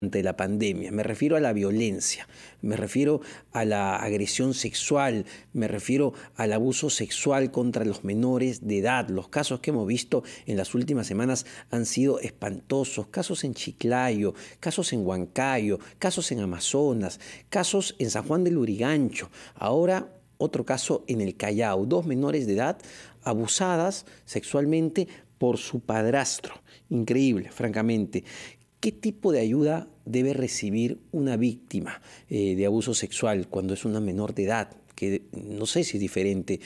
ante la pandemia. Me refiero a la violencia, me refiero a la agresión sexual, me refiero al abuso sexual contra los menores de edad. Los casos que hemos visto en las últimas semanas han sido espantosos. Casos en Chiclayo, casos en Huancayo, casos en Amazonas, casos en San Juan del Lurigancho. Ahora otro caso en el Callao. 2 menores de edad abusadas sexualmente por su padrastro. Increíble, francamente. ¿Qué tipo de ayuda debe recibir una víctima de abuso sexual cuando es una menor de edad? Que no sé si es diferente.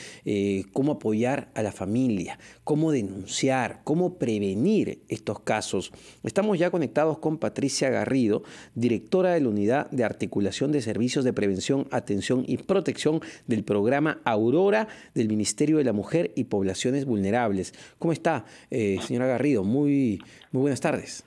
¿Cómo apoyar a la familia? ¿Cómo denunciar? ¿Cómo prevenir estos casos? Estamos ya conectados con Patricia Garrido, directora de la Unidad de Articulación de Servicios de Prevención, Atención y Protección del programa Aurora del Ministerio de la Mujer y Poblaciones Vulnerables. ¿Cómo está, señora Garrido? Muy buenas tardes.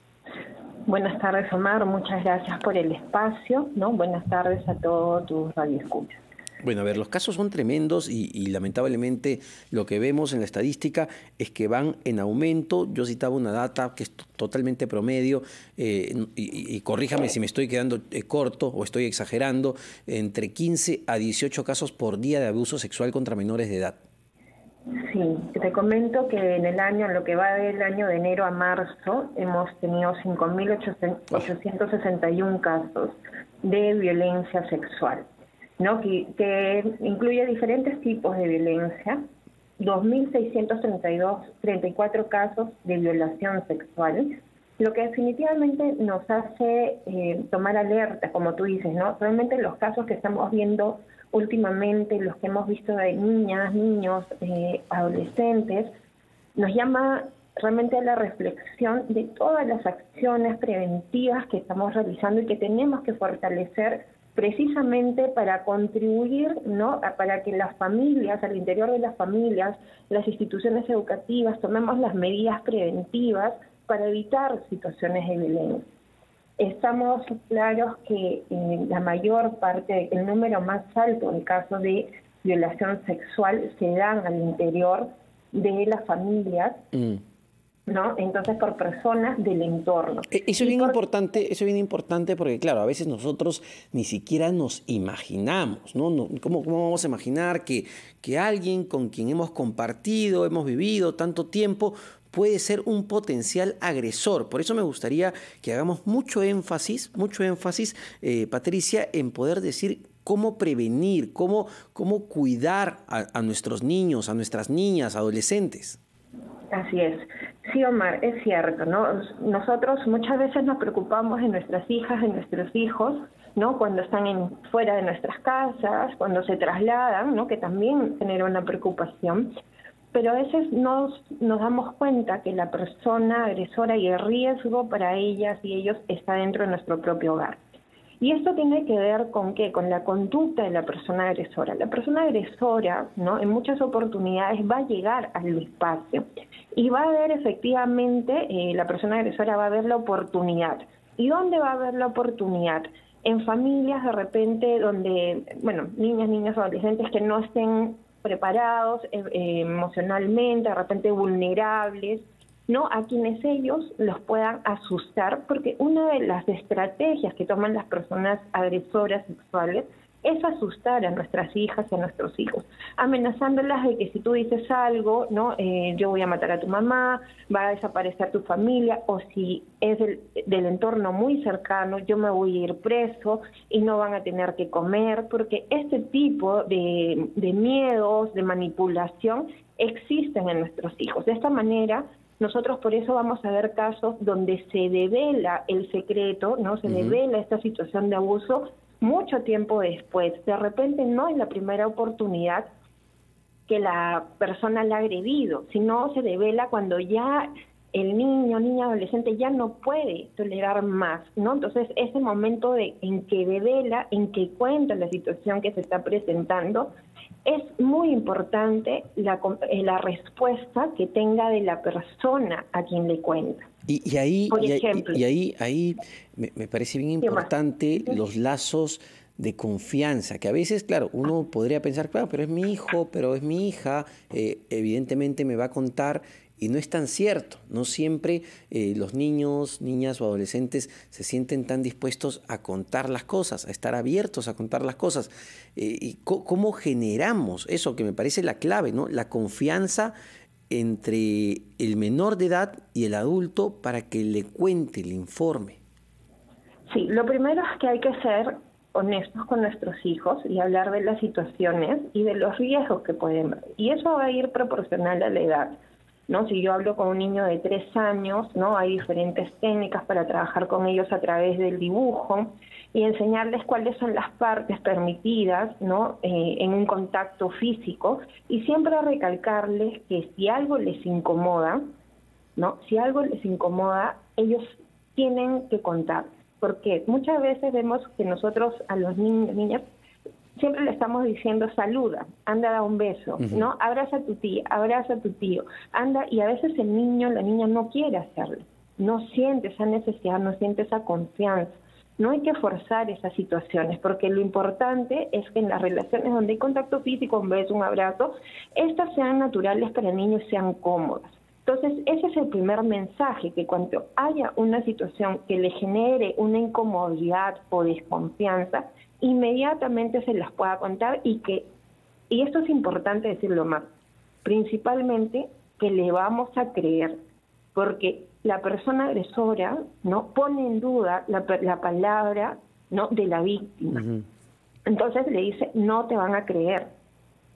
Buenas tardes, Omar. Muchas gracias por el espacio, ¿no? Buenas tardes a todos tus radioescuchas. Bueno, a ver, los casos son tremendos y lamentablemente lo que vemos en la estadística es que van en aumento. Yo citaba una data que es totalmente promedio y corríjame si me estoy quedando corto o estoy exagerando, entre 15 a 18 casos por día de abuso sexual contra menores de edad. Sí, te comento que en el año, en lo que va del año de enero a marzo, hemos tenido 5.861 casos de violencia sexual, ¿no? Que incluye diferentes tipos de violencia, 2.634 casos de violación sexual, lo que definitivamente nos hace tomar alerta, como tú dices, ¿no? Realmente los casos que estamos viendo últimamente, los que hemos visto de niñas, niños, adolescentes, nos llama realmente a la reflexión de todas las acciones preventivas que estamos realizando y que tenemos que fortalecer precisamente para contribuir, ¿no?, para que las familias, al interior de las familias, las instituciones educativas, tomemos las medidas preventivas para evitar situaciones de violencia. Estamos claros que la mayor parte, el número más alto de casos de violación sexual se dan al interior de las familias, ¿no? Entonces, por personas del entorno. Eso es bien importante porque, claro, a veces nosotros ni siquiera nos imaginamos, ¿no? ¿Cómo vamos a imaginar que alguien con quien hemos compartido, hemos vivido tanto tiempo, puede ser un potencial agresor? Por eso me gustaría que hagamos mucho énfasis, Patricia, en poder decir cómo prevenir, cómo cuidar a nuestros niños, a nuestras niñas, adolescentes. Así es. Sí, Omar, es cierto, ¿no? Nosotros muchas veces nos preocupamos de nuestras hijas, de nuestros hijos, ¿no? Cuando están fuera de nuestras casas, cuando se trasladan, ¿no?, que también genera una preocupación. Pero a veces nos damos cuenta que la persona agresora y el riesgo para ellas y ellos está dentro de nuestro propio hogar. Y esto tiene que ver con ¿qué? Con la conducta de la persona agresora. La persona agresora, ¿no?, en muchas oportunidades va a llegar al espacio y va a ver efectivamente, la persona agresora va a ver la oportunidad. ¿Y dónde va a ver la oportunidad? En familias de repente donde, bueno, niñas, adolescentes que no estén preparados emocionalmente, de repente vulnerables, ¿no?, a quienes ellos los puedan asustar, porque una de las estrategias que toman las personas agresoras sexuales es asustar a nuestras hijas y a nuestros hijos, amenazándolas de que si tú dices algo, ¿no?, yo voy a matar a tu mamá, va a desaparecer tu familia, o si es del entorno muy cercano, yo me voy a ir preso y no van a tener que comer, porque este tipo de miedos, de manipulación, existen en nuestros hijos. De esta manera, nosotros por eso vamos a ver casos donde se devela el secreto, ¿no?, se devela esta situación de abuso mucho tiempo después. De repente no es la primera oportunidad que la persona la ha agredido, sino se devela cuando ya el niño, niña, adolescente ya no puede tolerar más, ¿no? Entonces, ese momento en que devela, en que cuenta la situación que se está presentando, es muy importante la respuesta que tenga de la persona a quien le cuenta. Y ahí me parece bien importante los lazos de confianza, que a veces, claro, uno podría pensar, claro, pero es mi hijo, pero es mi hija, evidentemente me va a contar, Y no es tan cierto, no siempre los niños, niñas o adolescentes se sienten tan dispuestos a contar las cosas, a estar abiertos a contar las cosas. ¿Y cómo generamos eso que me parece la clave, ¿no? La confianza entre el menor de edad y el adulto para que le cuente, le informe? Sí, lo primero es que hay que ser honestos con nuestros hijos y hablar de las situaciones y de los riesgos que pueden haber. Y eso va a ir proporcional a la edad, ¿no? Si yo hablo con un niño de 3 años, ¿no? Hay diferentes técnicas para trabajar con ellos a través del dibujo y enseñarles cuáles son las partes permitidas, ¿no? En un contacto físico, y siempre recalcarles que si algo les incomoda, ¿no? Si algo les incomoda, ellos tienen que contar. Porque muchas veces vemos que nosotros a los niños, niñas, siempre le estamos diciendo saluda, anda, da un beso, ¿no? Abraza a tu tía, abraza a tu tío, anda, y a veces el niño, la niña no quiere hacerlo, no siente esa necesidad, no siente esa confianza. No hay que forzar esas situaciones, porque lo importante es que en las relaciones donde hay contacto físico, un beso, un abrazo, estas sean naturales para el niño y sean cómodas. Entonces, ese es el primer mensaje, que cuando haya una situación que le genere una incomodidad o desconfianza, inmediatamente se las pueda contar y esto es importante decirlo más, principalmente que le vamos a creer, porque la persona agresora no pone en duda la palabra, ¿no?, de la víctima. Entonces le dice, no te van a creer.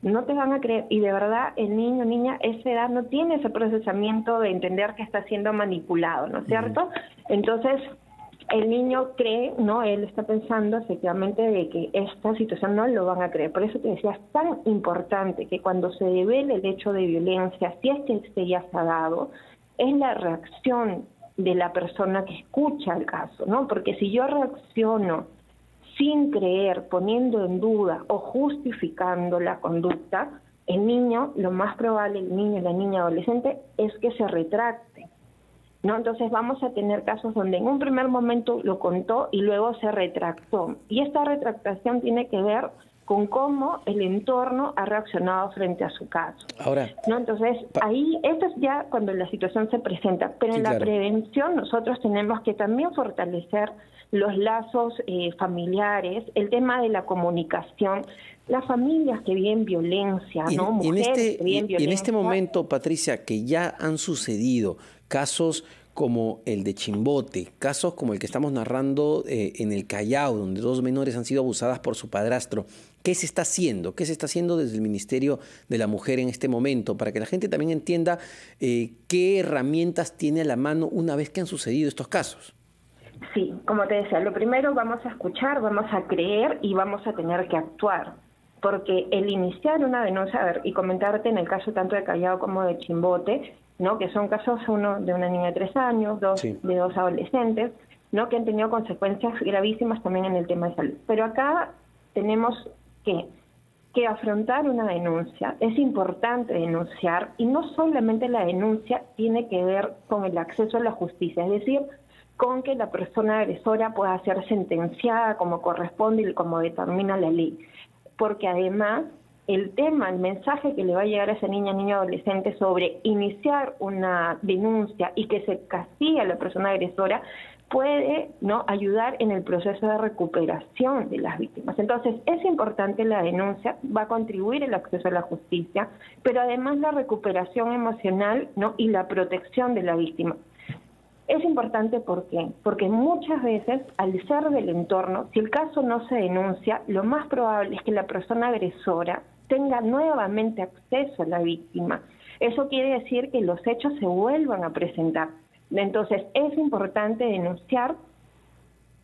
No te van a creer, y de verdad el niño, niña, esa edad no tiene ese procesamiento de entender que está siendo manipulado, ¿no es cierto? Entonces el niño cree, ¿no? Él está pensando efectivamente de que esta situación no lo van a creer. Por eso te decía, es tan importante que cuando se devele el hecho de violencia, si es que este ya se ha dado, es la reacción de la persona que escucha el caso, ¿no? Porque si yo reacciono sin creer, poniendo en duda o justificando la conducta, el niño, lo más probable, el niño, la niña, adolescente, es que se retracte, ¿no? Entonces vamos a tener casos donde en un primer momento lo contó y luego se retractó. Y esta retractación tiene que ver con cómo el entorno ha reaccionado frente a su caso. Ahora, ¿no? Entonces, ahí, esto es ya cuando la situación se presenta, pero sí, en la claro. prevención nosotros tenemos que también fortalecer los lazos familiares, el tema de la comunicación, las familias que viven violencia, ¿no? Mujeres que viven violencia. Y en este momento, Patricia, que ya han sucedido casos como el de Chimbote, casos como el que estamos narrando en el Callao, donde 2 menores han sido abusadas por su padrastro, ¿qué se está haciendo? ¿Qué se está haciendo desde el Ministerio de la Mujer en este momento? Para que la gente también entienda qué herramientas tiene a la mano una vez que han sucedido estos casos. Sí, como te decía, lo primero vamos a escuchar, vamos a creer y vamos a tener que actuar. Porque el iniciar una denuncia, a ver, y comentarte en el caso tanto de Callao como de Chimbote, ¿no? Que son casos, uno de una niña de 3 años, dos Sí. de 2 adolescentes, ¿no? Que han tenido consecuencias gravísimas también en el tema de salud. Pero acá tenemos que afrontar una denuncia. Es importante denunciar, y no solamente la denuncia tiene que ver con el acceso a la justicia, es decir, con que la persona agresora pueda ser sentenciada como corresponde y como determina la ley. Porque además el mensaje que le va a llegar a esa niña, niño, adolescente sobre iniciar una denuncia y que se castigue a la persona agresora puede, ¿no?, ayudar en el proceso de recuperación de las víctimas. Entonces, es importante la denuncia, va a contribuir el acceso a la justicia, pero además la recuperación emocional, ¿no?, y la protección de la víctima. Es importante, ¿por qué? Porque muchas veces, al ser del entorno, si el caso no se denuncia, lo más probable es que la persona agresora tenga nuevamente acceso a la víctima. Eso quiere decir que los hechos se vuelvan a presentar. Entonces, es importante denunciar,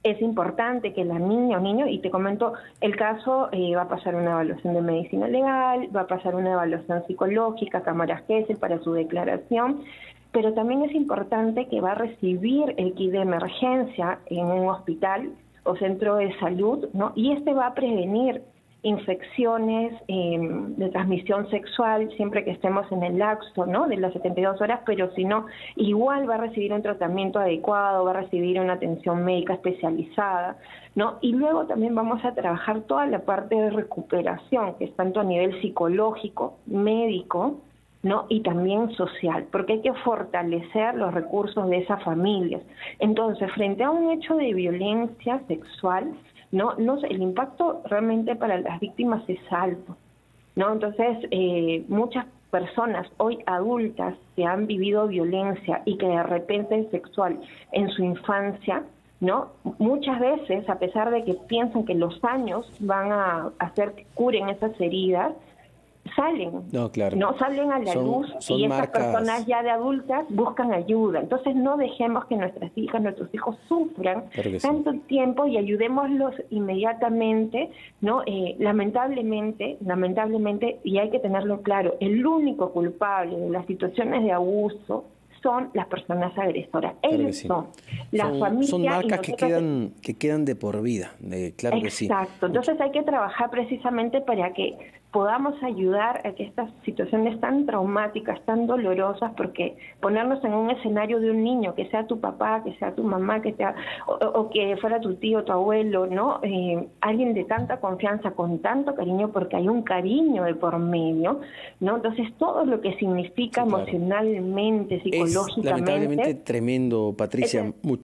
es importante que la niña o niño, y te comento, el caso va a pasar una evaluación de medicina legal, va a pasar una evaluación psicológica, cámaras GESEL para su declaración, pero también es importante que va a recibir el kit de emergencia en un hospital o centro de salud, ¿no? Y este va a prevenir infecciones de transmisión sexual siempre que estemos en el lapso, ¿no?, de las 72 horas, pero si no, igual va a recibir un tratamiento adecuado, va a recibir una atención médica especializada, ¿no? Y luego también vamos a trabajar toda la parte de recuperación, que es tanto a nivel psicológico, médico, ¿no? Y también social, porque hay que fortalecer los recursos de esas familias. Entonces, frente a un hecho de violencia sexual, no, el impacto realmente para las víctimas es alto, ¿no? Entonces, muchas personas hoy adultas que han vivido violencia y que de repente es sexual en su infancia, ¿no? Muchas veces, a pesar de que piensan que los años van a hacer que curen esas heridas, salen, no salen a la luz y esas personas ya de adultas buscan ayuda. Entonces no dejemos que nuestras hijas, nuestros hijos sufran tanto tiempo y ayudémoslos inmediatamente, ¿no? Lamentablemente, y hay que tenerlo claro, el único culpable de las situaciones de abuso son las personas agresoras. Ellos son la familia. Son marcas que quedan de por vida, claro que sí. Exacto. Entonces hay que trabajar precisamente para que podamos ayudar a que estas situaciones tan traumáticas, tan dolorosas, porque ponernos en un escenario de un niño, que sea tu papá, que sea tu mamá, que sea o que fuera tu tío, tu abuelo, ¿no? Alguien de tanta confianza, con tanto cariño, porque hay un cariño de por medio, ¿no? Entonces todo lo que significa emocionalmente, psicológicamente, es lamentablemente tremendo, Patricia.